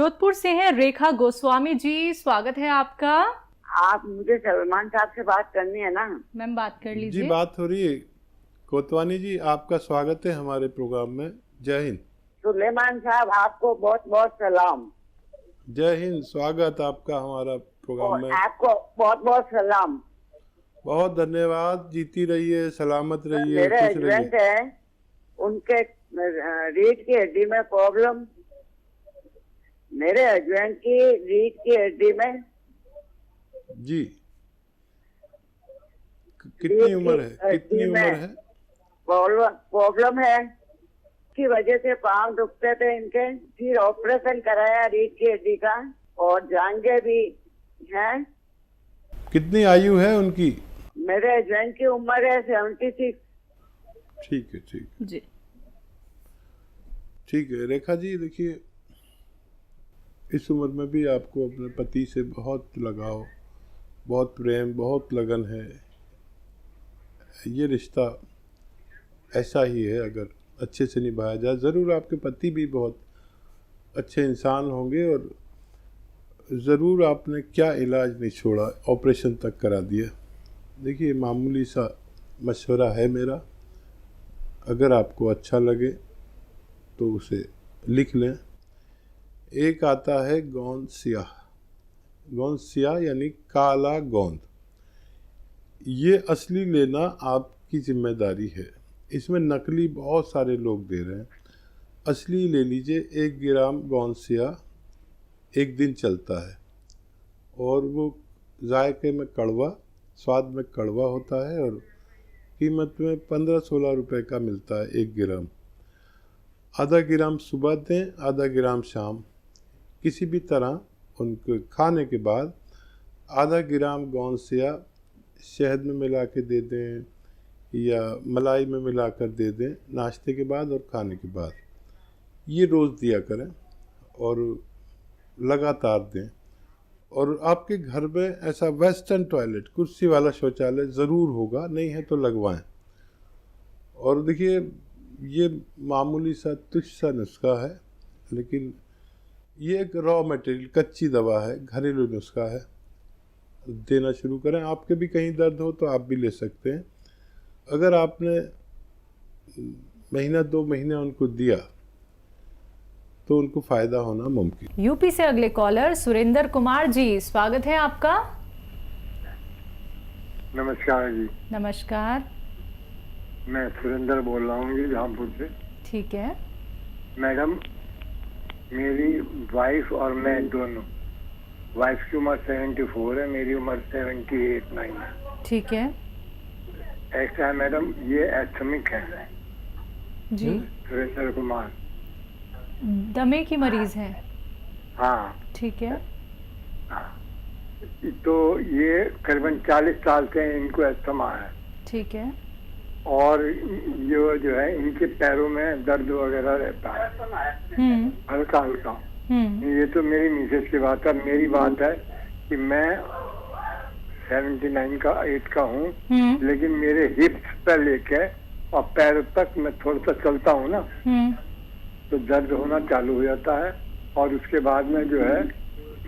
जोधपुर से हैं रेखा गोस्वामी जी, स्वागत है आपका। आप मुझे सलमान साहब से बात करनी है ना? मैम बात कर जी लीजिए। बात हो रही है। कोतवानी जी, आपका स्वागत है हमारे प्रोग्राम में। जय हिंद। सुलेमान साहब, आपको बहुत बहुत सलाम। जय हिंद, स्वागत आपका हमारा प्रोग्राम और में। आपको बहुत बहुत सलाम। बहुत धन्यवाद। जीती रहिए, सलामत रहिए, मेरे खुश हस्बैंड रहिए। है, उनके रीढ़ की हड्डी में प्रॉब्लम। मेरे हस्बैंड की रीढ़ की हड्डी में जी, कितनी उम्र है? कितनी उम्र है? प्रॉब्लम है की वजह से पांव दुखते थे इनके। फिर ऑपरेशन कराया रीढ़ की हड्डी का, और जांघें भी हैं। कितनी आयु है उनकी? मेरे हस्बैंड की उम्र है 76। ठीक है, ठीक जी ठीक है। रेखा जी, देखिए, इस उम्र में भी आपको अपने पति से बहुत लगाव, बहुत प्रेम, बहुत लगन है। ये रिश्ता ऐसा ही है, अगर अच्छे से निभाया जाए। ज़रूर आपके पति भी बहुत अच्छे इंसान होंगे, और ज़रूर आपने क्या इलाज नहीं छोड़ा, ऑपरेशन तक करा दिया। देखिए, मामूली सा मशवरा है मेरा, अगर आपको अच्छा लगे तो उसे लिख लें। एक आता है गोंद स्याह। गोंद स्याह यानी काला गोंद। ये असली लेना आपकी जिम्मेदारी है। इसमें नकली बहुत सारे लोग दे रहे हैं। असली ले लीजिए। 1 ग्राम गोंद स्याह 1 दिन चलता है, और वो जायके में कड़वा, स्वाद में कड़वा होता है, और कीमत में 15-16 रुपए का मिलता है 1 ग्राम। आधा ग्राम सुबह दें, आधा ग्राम शाम। किसी भी तरह उनको खाने के बाद आधा ग्राम गोंद स्याह शहद में मिला के दे दें, या मलाई में मिलाकर दे दें, नाश्ते के बाद और खाने के बाद। ये रोज़ दिया करें और लगातार दें। और आपके घर में ऐसा वेस्टर्न टॉयलेट, कुर्सी वाला शौचालय ज़रूर होगा, नहीं है तो लगवाएं। और देखिए, ये मामूली सा तुच्छ सा नुस्खा है, लेकिन ये एक रॉ मटेरियल, कच्ची दवा है, घरेलू नुस्खा है। देना शुरू करें। आपके भी कहीं दर्द हो तो आप भी ले सकते हैं। अगर आपने महीना 2 महीने उनको दिया तो उनको फ़ायदा होना मुमकिन। यूपी से अगले कॉलर सुरेंद्र कुमार जी, स्वागत है आपका। नमस्कार जी। नमस्कार। मैं सुरेंद्र बोल रहा हूँ जी, रामपुर से। ठीक है मैडम, मेरी वाइफ और मैं दोनों, वाइफ की उम्र 74 है, मेरी उम्र 78-9 है। ठीक है ऐसा है मैडम, ये एस्थमिक है जी। सुरेंद्र कुमार। दमे की मरीज है। हाँ, ठीक है तो ये करीबन 40 साल से इनको एस्थमा है। ठीक है। और ये जो है, इनके पैरों में दर्द वगैरह रहता है, हल्का हल्का। ये तो मेरी मिसेज की बात है। मेरी बात है कि मैं 79 का 8 का हूँ, लेकिन मेरे हिप्स पे लेके और पैर तक मैं थोड़ा सा चलता हूँ ना, तो दर्द होना चालू हो जाता है, और उसके बाद में जो है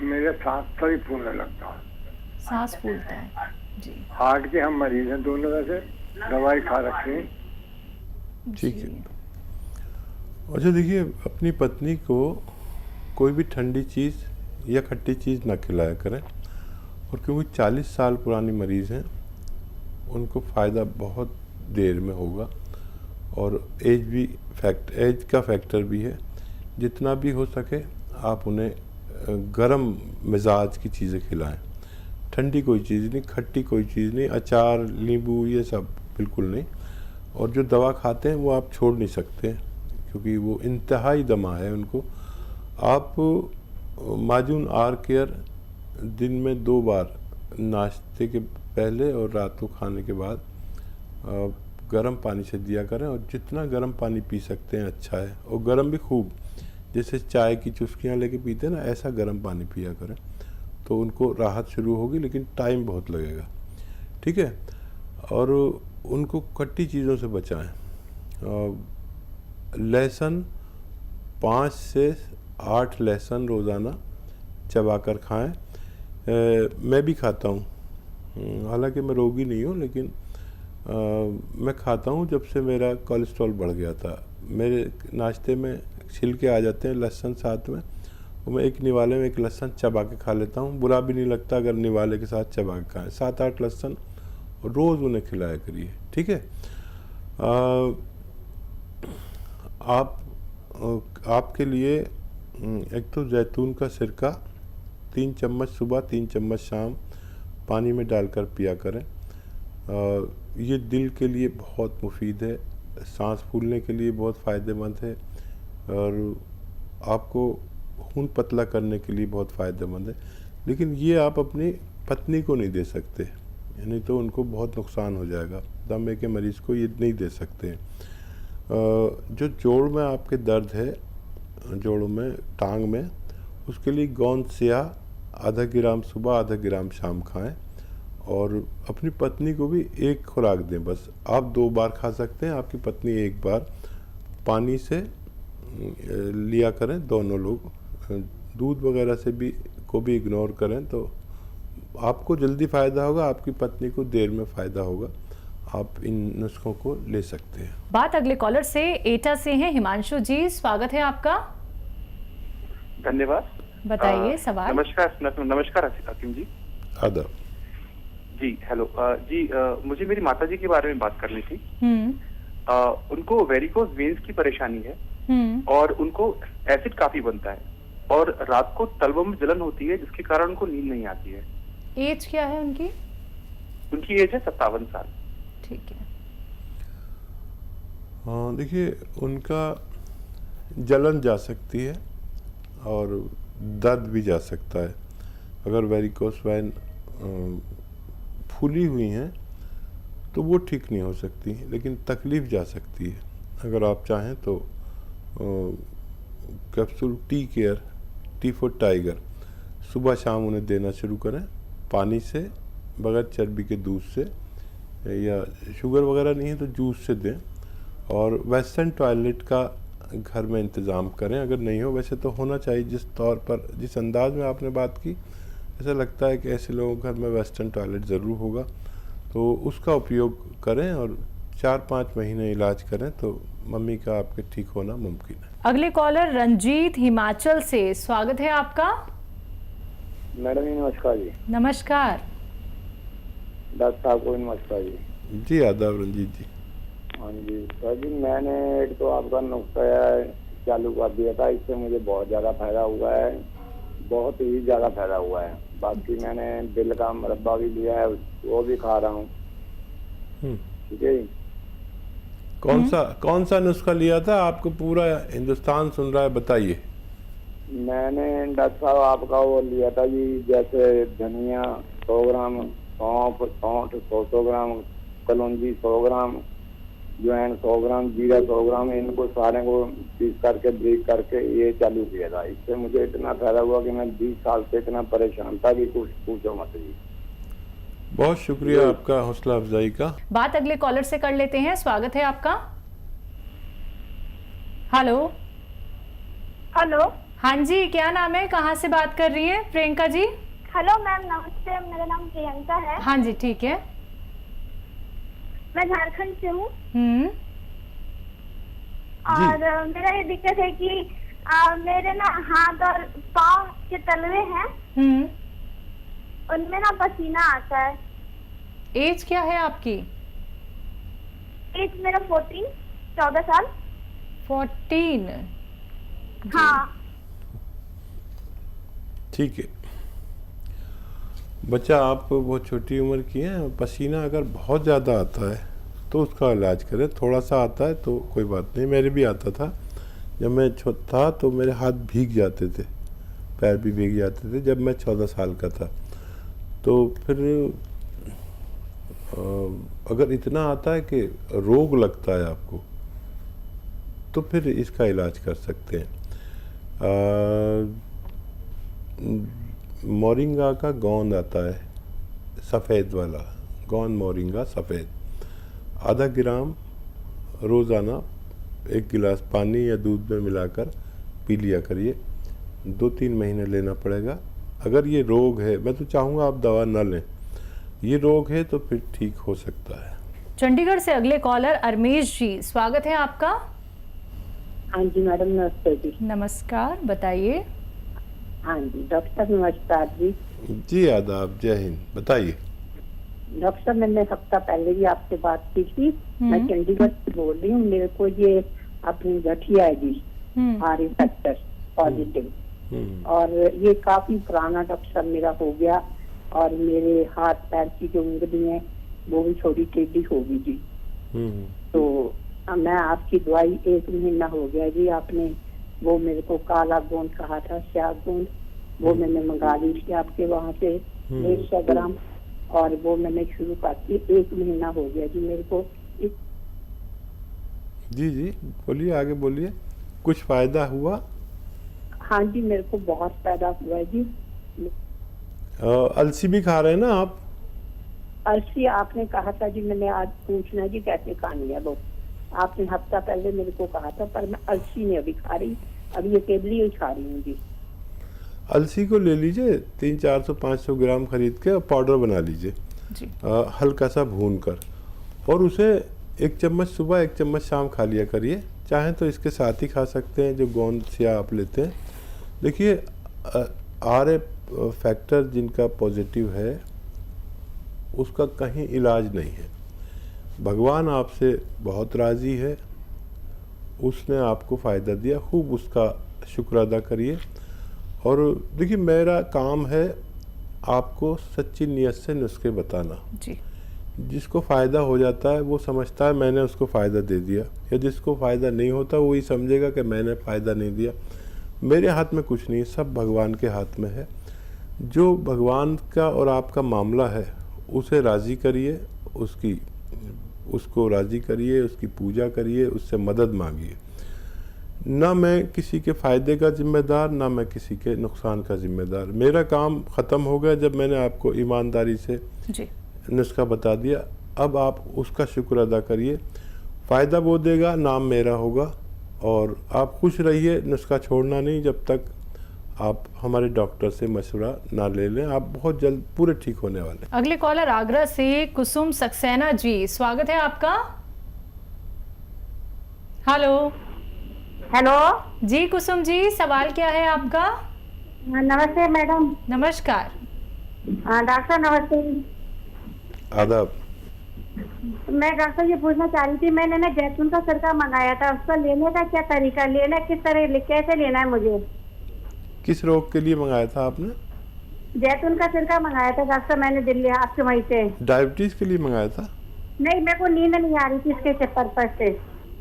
मेरे सांस थोड़ी फूलने लगता है। सांस फूलता है जी। हार्ट के हम मरीज हैं दोनों, वैसे दवाई खा रखी है। ठीक है। अच्छा, देखिए, अपनी पत्नी को कोई भी ठंडी चीज़ या खट्टी चीज़ ना खिलाया करें। और क्योंकि 40 साल पुरानी मरीज़ हैं, उनको फ़ायदा बहुत देर में होगा। और एज का फैक्टर भी है। जितना भी हो सके आप उन्हें गरम मिजाज की चीज़ें खिलाएं। ठंडी कोई चीज़ नहीं, खट्टी कोई चीज़ नहीं, अचार, नींबू, ये सब बिल्कुल नहीं। और जो दवा खाते हैं वो आप छोड़ नहीं सकते, क्योंकि वो इंतहाई दमा है उनको। आप माजून आर केयर दिन में 2 बार, नाश्ते के पहले और रात को खाने के बाद, गर्म पानी से दिया करें। और जितना गर्म पानी पी सकते हैं अच्छा है, और गर्म भी खूब, जैसे चाय की चुस्कियाँ लेके पीते हैं ना, ऐसा गर्म पानी पिया करें, तो उनको राहत शुरू होगी, लेकिन टाइम बहुत लगेगा। ठीक है। और उनको खट्टी चीज़ों से बचाएं। लहसुन 5 से 8 लहसुन रोज़ाना चबाकर खाएं। मैं भी खाता हूँ, हालांकि मैं रोगी नहीं हूँ, लेकिन मैं खाता हूँ। जब से मेरा कोलेस्ट्रॉल बढ़ गया था, मेरे नाश्ते में छिलके आ जाते हैं लहसुन साथ में, और मैं एक निवाले में एक लहसुन चबा के खा लेता हूँ। बुरा भी नहीं लगता अगर निवाले के साथ चबा के खाएँ। 7-8 लहसुन रोज़ उन्हें खिलाया करिए, ठीक है। आपके लिए एक तो जैतून का सिरका 3 चम्मच सुबह 3 चम्मच शाम पानी में डालकर पिया करें। ये दिल के लिए बहुत मुफीद है, सांस फूलने के लिए बहुत फ़ायदेमंद है, और आपको खून पतला करने के लिए बहुत फ़ायदेमंद है। लेकिन ये आप अपनी पत्नी को नहीं दे सकते, यानी तो उनको बहुत नुकसान हो जाएगा। दमे के मरीज़ को ये नहीं दे सकते। जो जोड़ में आपके दर्द है, जोड़ों में, टांग में, उसके लिए गोंद स्याह आधा ग्राम सुबह आधा ग्राम शाम खाएं, और अपनी पत्नी को भी एक खुराक दें। बस आप 2 बार खा सकते हैं, आपकी पत्नी 1 बार। पानी से लिया करें दोनों लोग, दूध वगैरह से भी को भी इग्नोर करें, तो आपको जल्दी फ़ायदा होगा, आपकी पत्नी को देर में फ़ायदा होगा। आप इन नुस्खों को ले सकते हैं। बात अगले कॉलर से एटा से हैं। हिमांशु जी, स्वागत है आपका। धन्यवाद। बताइए सवाल। नमस्कार हकीम जी। आदाब जी। हेलो जी, मुझे मेरी माता जी के बारे में बात करनी थी। उनको वेरिकोज वेन्स की परेशानी है, और उनको एसिड काफी बनता है, और रात को तलवों में जलन होती है, जिसके कारण उनको नींद नहीं आती है। एज क्या है उनकी? उनकी एज है 57 साल। ठीक है। हाँ, देखिए, उनका जलन जा सकती है और दर्द भी जा सकता है। अगर वेरिकोस वेन फूली हुई हैं तो वो ठीक नहीं हो सकती, लेकिन तकलीफ़ जा सकती है। अगर आप चाहें तो capsule tea care, T for tiger, सुबह शाम उन्हें देना शुरू करें, पानी से, बगैर चर्बी के दूध से, या शुगर वगैरह नहीं है तो जूस से दें। और वेस्टर्न टॉयलेट का घर में इंतज़ाम करें, अगर नहीं हो, वैसे तो होना चाहिए। जिस तौर पर, जिस अंदाज में आपने बात की, ऐसा लगता है कि ऐसे लोगों के घर में वेस्टर्न टॉयलेट ज़रूर होगा, तो उसका उपयोग करें और 4-5 महीने इलाज करें तो मम्मी का आपके ठीक होना मुमकिन है। अगले कॉलर रंजीत हिमाचल से, स्वागत है आपका। मैडम जी नमस्कार जी। नमस्कार। डॉक्टर साहब को नमस्कार जी। जी आदाब रंजीत जी। हाँ जी सर जी, मैंने एक तो आपका नुस्खा चालू कर दिया था, इससे मुझे बहुत ज़्यादा फायदा हुआ है, बहुत ही ज़्यादा फायदा हुआ है। बाकी मैंने दिल का मुरब्बा भी लिया है, वो भी खा रहा हूँ। ठीक है। कौन सा नुस्खा लिया था? आपको पूरा हिंदुस्तान सुन रहा है, बताइए। मैंने डॉक्टर साहब आपका वो लिया था जी, जैसे धनिया 100 ग्राम, सौंफ 100 ग्राम, कलौंजी 100 ग्राम, ज्वाइन 100 ग्राम, जीरा 100 ग्राम, इनको सारे को पीस करके ब्रेक करके ये चालू किया था। इससे मुझे इतना फायदा हुआ कि मैं 20 साल से इतना परेशान था कि कुछ पूछो मत जी। बहुत शुक्रिया आपका हौसला अफजाई का। बात अगले कॉलर से कर लेते हैं। स्वागत है आपका। हेलो। हेलो। हाँ जी, क्या नाम है, कहाँ से बात कर रही है? प्रियंका जी। हेलो मैम, नमस्ते, मेरा नाम प्रियंका है। हाँ जी, ठीक है। मैं झारखंड से हूँ। और मेरा ये दिक्कत है कि मेरे ना हाथ और पाँव के तलवे हैं, उनमें ना पसीना आता है। एज क्या है आपकी? एज मेरा 14 साल। 14? हाँ। ठीक है बच्चा, आप बहुत छोटी उम्र की हैं। पसीना अगर बहुत ज़्यादा आता है तो उसका इलाज करें। थोड़ा सा आता है तो कोई बात नहीं, मेरे भी आता था। जब मैं छोटा था तो मेरे हाथ भीग जाते थे, पैर भी भीग जाते थे, जब मैं 14 साल का था। तो फिर अगर इतना आता है कि रोग लगता है आपको, तो फिर इसका इलाज कर सकते हैं। मोरिंगा का गोंद आता है, सफ़ेद वाला गोंद, मोरिंगा सफ़ेद, आधा ग्राम रोज़ाना 1 गिलास पानी या दूध में मिलाकर पी लिया करिए। 2-3 महीने लेना पड़ेगा। अगर ये रोग है, मैं तो चाहूँगा आप दवा न लें, ये रोग है तो फिर ठीक हो सकता है। चंडीगढ़ से अगले कॉलर अरमेश जी, स्वागत है आपका। हाँ जी मैडम, नमस्ते जी। नमस्कार, बताइए। हाँ जी डॉक्टर साहब नमस्कार जी। जी आदाब, जय हिंद, बताइए। डॉक्टर साहब मैंने हफ्ता पहले भी आपसे बात की थी। मैं चंडीगढ़ से बोल रही हूँ। मेरे को ये अपनी गठिया है जी, आर फैक्टर पॉजिटिव, और ये काफी पुराना डॉक्टर साहब मेरा हो गया, और मेरे हाथ पैर की जो उंगली है वो भी थोड़ी टेढ़ी होगी जी। तो मैं आपकी दवाई 1 महीना हो गया जी। आपने वो मेरे को काला गोंद कहा था, स्याह गोंद, वो मैंने मंगा ली थी आपके वहाँ से 150 ग्राम, और वो मैंने शुरू कर दी। 1 महीना हो गया जी मेरे को। जी जी बोलिए, आगे बोलिए। कुछ फायदा हुआ? हाँ जी मेरे को बहुत फायदा हुआ है जी। अलसी भी खा रहे हैं ना आप? अलसी आपने कहा था जी, मैंने आज पूछना जी कैसे खानी है वो। आपने हफ्ता पहले मेरे को कहा था, पर मैं अलसी नहीं अभी खा रही, अभी ये केबली ही खा रही हूँ जी। अलसी को ले लीजिए, 300-400-500 ग्राम खरीद के पाउडर बना लीजिए, हल्का सा भून कर, और उसे 1 चम्मच सुबह 1 चम्मच शाम खा लिया करिए। चाहें तो इसके साथ ही खा सकते हैं जो गोंद स्याह आप लेते हैं। देखिए आर फैक्टर जिनका पॉजिटिव है उसका कहीं इलाज नहीं है। भगवान आपसे बहुत राज़ी है, उसने आपको फ़ायदा दिया, खूब उसका शुक्र अदा करिए। और देखिए मेरा काम है आपको सच्ची नीयत से नुस्खे बताना जी। जिसको फ़ायदा हो जाता है वो समझता है मैंने उसको फ़ायदा दे दिया, या जिसको फ़ायदा नहीं होता वही समझेगा कि मैंने फ़ायदा नहीं दिया। मेरे हाथ में कुछ नहीं, सब भगवान के हाथ में है। जो भगवान का और आपका मामला है उसे राज़ी करिए, उसको राज़ी करिए, उसकी पूजा करिए, उससे मदद मांगिए। ना मैं किसी के फ़ायदे का जिम्मेदार, ना मैं किसी के नुकसान का जिम्मेदार। मेरा काम ख़त्म हो गया जब मैंने आपको ईमानदारी से जी नुस्खा बता दिया। अब आप उसका शुक्र अदा करिए, फ़ायदा वो देगा, नाम मेरा होगा, और आप खुश रहिए। नुस्खा छोड़ना नहीं जब तक आप हमारे डॉक्टर से मशवरा ना ले लें। आप बहुत जल्द पूरे ठीक होने वाले। अगले कॉलर आगरा से कुसुम सक्सेना जी, स्वागत है आपका। हेलो हेलो जी कुसुम जी, सवाल क्या है आपका? नमस्ते मैडम। नमस्कार। डॉक्टर नमस्ते। आदाब। मैं डॉक्टर ये पूछना चाह रही थी, मैंने ना जैतून का सिरका मंगाया था, उसको लेने का क्या तरीका, लेना किस तरह, कैसे लेना है मुझे? किस रोग के लिए मंगाया था आपने? जैतून का सिरका मंगाया था डॉक्टर, मैंने दिल्ली आपके वहीं से। डायबिटीज़ के लिए मंगाया था? नहीं, मेरे को नींद नहीं आ रही थी इसके पर्पज से।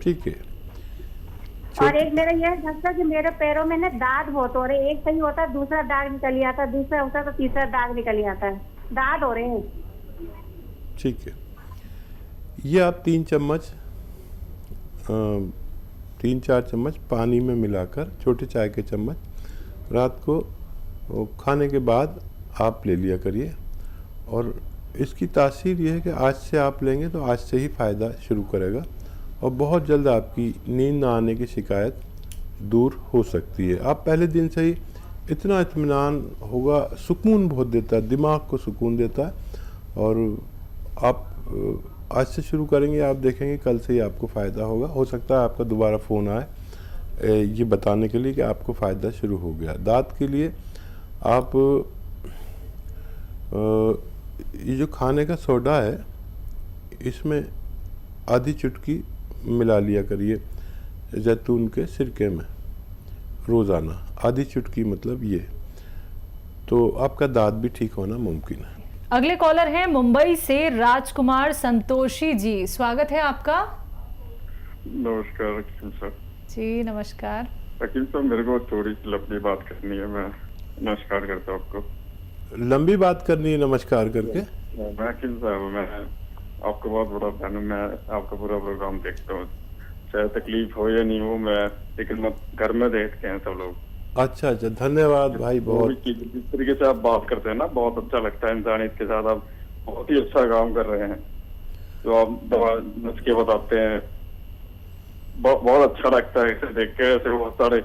ठीक है। और एक मेरा यह है डॉक्टर कि मेरे पैरों में ना दाग बहुत हो रहे, एक सही होता है दूसरा दाग निकल आता है, दूसरा होता है तो तीसरा दाग निकल आता है, दाग हो रहे हैं। ठीक है, ये आप 3-4 चम्मच पानी में मिलाकर, छोटे चाय के चम्मच, रात को खाने के बाद आप ले लिया करिए। और इसकी तासीर ये है कि आज से आप लेंगे तो आज से ही फ़ायदा शुरू करेगा, और बहुत जल्द आपकी नींद ना आने की शिकायत दूर हो सकती है। आप पहले दिन से ही इतना इत्मीनान होगा, सुकून बहुत देता है, दिमाग को सुकून देता है। और आप आज से शुरू करेंगे, आप देखेंगे कल से ही आपको फ़ायदा होगा। हो सकता है आपका दोबारा फ़ोन आए ये बताने के लिए कि आपको फ़ायदा शुरू हो गया। दांत के लिए आप ये जो खाने का सोडा है इसमें आधी चुटकी मिला लिया करिए जैतून के सिरके में रोज़ाना, आधी चुटकी मतलब ये, तो आपका दांत भी ठीक होना मुमकिन है। अगले कॉलर हैं मुंबई से राजकुमार संतोषी जी, स्वागत है आपका। नमस्कार वकील साहब। जी नमस्कार। वकील साहब मेरे को थोड़ी सी लंबी बात करनी है। मैं नमस्कार करता हूँ आपको। लंबी बात करनी है नमस्कार करके? वकील साहब मैं आपको बहुत बड़ा फैन हूँ, मैं आपका पूरा प्रोग्राम देखता हूँ, चाहे तकलीफ हो या नहीं हो, मैं लेकिन घर में देखते हैं सब लोग। अच्छा अच्छा, धन्यवाद भाई। बहुत जिस तरीके से आप बात करते हैं ना, बहुत अच्छा लगता है। इंसानियत के साथ आप बहुत ही अच्छा काम कर रहे हैं, जो आप दवा नुस्खे बताते हैं, बहुत अच्छा लगता है इसे देख के। ऐसे बहुत सारे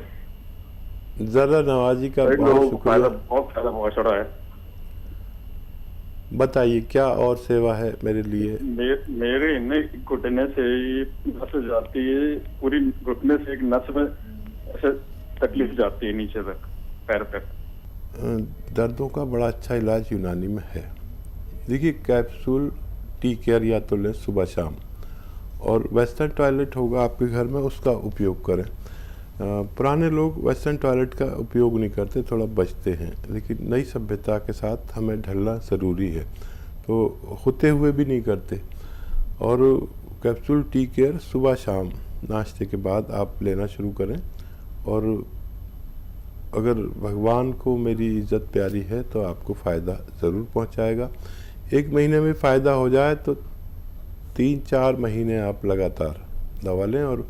जरा नवाजी का कई बहुत लोगों को शुक्रिया। बहुत फायदा पहुंच रहा है। बताइए क्या और सेवा है मेरे लिए? मेरे इन्हें घुटने से ही नस जाती है, पूरी घुटने से एक नस में ऐसे तकलीफ जाती है नीचे तक पैर पे। दर्दों का बड़ा अच्छा इलाज यूनानी में है। देखिए कैप्सूल टी केयर या तो लें सुबह शाम, और वेस्टर्न टॉयलेट होगा आपके घर में उसका उपयोग करें। पुराने लोग वेस्टर्न टॉयलेट का उपयोग नहीं करते, थोड़ा बचते हैं, लेकिन नई सभ्यता के साथ हमें ढलना ज़रूरी है, तो होते हुए भी नहीं करते। और कैप्सूल टी केयर सुबह शाम नाश्ते के बाद आप लेना शुरू करें, और अगर भगवान को मेरी इज्जत प्यारी है तो आपको फ़ायदा ज़रूर पहुंचाएगा। 1 महीने में फ़ायदा हो जाए तो 3-4 महीने आप लगातार दवा लें। और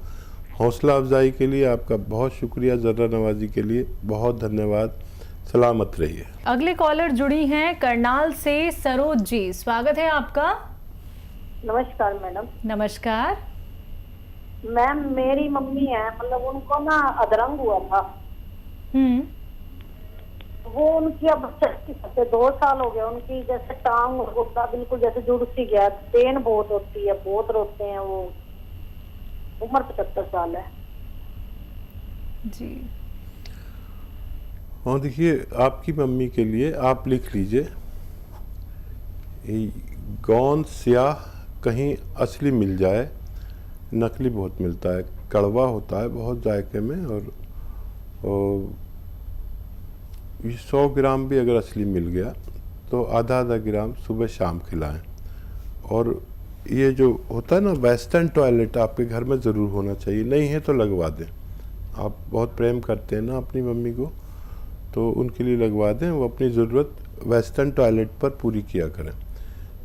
हौसला अफजाई के लिए आपका बहुत शुक्रिया, ज़र्रा नवाजी के लिए बहुत धन्यवाद। सलामत रहिए। अगले कॉलर जुड़ी हैं करनाल से सरोज जी, स्वागत है आपका। नमस्कार मैडम। नमस्कार मैम, मेरी मम्मी है, मतलब उनको ना अधरंग हुआ था। वो उनकी अब 2 साल हो गए, उनकी जैसे टांग और गुस्सा बिल्कुल जैसे जुड़ सी गया, पेन बहुत होती है, बहुत रोते हैं वो। उम्र 75 साल है जी। और देखिए आपकी मम्मी के लिए आप लिख लीजिए, गौंद स्याह कहीं असली मिल जाए, नकली बहुत मिलता है, कड़वा होता है बहुत जायके में, और 100 ग्राम भी अगर असली मिल गया तो आधा ग्राम सुबह शाम खिलाएं। और ये जो होता है ना वेस्टर्न टॉयलेट आपके घर में ज़रूर होना चाहिए, नहीं है तो लगवा दें। आप बहुत प्रेम करते हैं ना अपनी मम्मी को, तो उनके लिए लगवा दें। वो अपनी ज़रूरत वेस्टर्न टॉयलेट पर पूरी किया करें।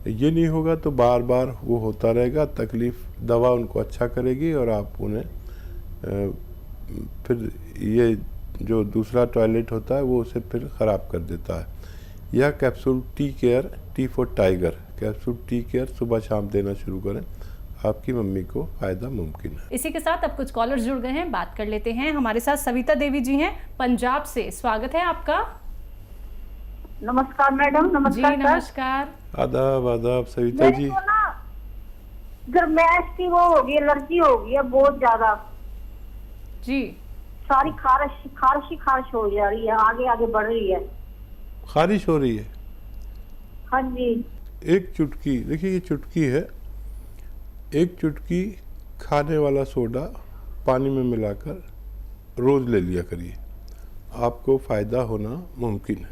ये नहीं होगा तो बार बार वो होता रहेगा, तकलीफ़ दवा उनको अच्छा करेगी और आप उन्हें फिर ये जो दूसरा टॉयलेट होता है वो उसे फिर ख़राब कर देता है। यह capsule tea care, T for tiger capsule tea care सुबह शाम देना शुरू करें, आपकी मम्मी को फ़ायदा मुमकिन है। इसी के साथ अब कुछ कॉलर्स जुड़ गए हैं, बात कर लेते हैं। हमारे साथ सविता देवी जी हैं पंजाब से, स्वागत है आपका। नमस्कार मैडम। नमस्कार जी नमस्कार। आदाब आदाब सविता जी। मेरे को ना गर्मैश की वो होगी, एलर्जी हो गई है बहुत ज्यादा जी। सारी खारिश हो जा रही है, आगे आगे बढ़ रही है। खारिश हो रही है? हाँ जी। एक चुटकी, देखिए ये चुटकी है, एक चुटकी खाने वाला सोडा पानी में मिलाकर रोज़ ले लिया करिए, आपको फ़ायदा होना मुमकिन है।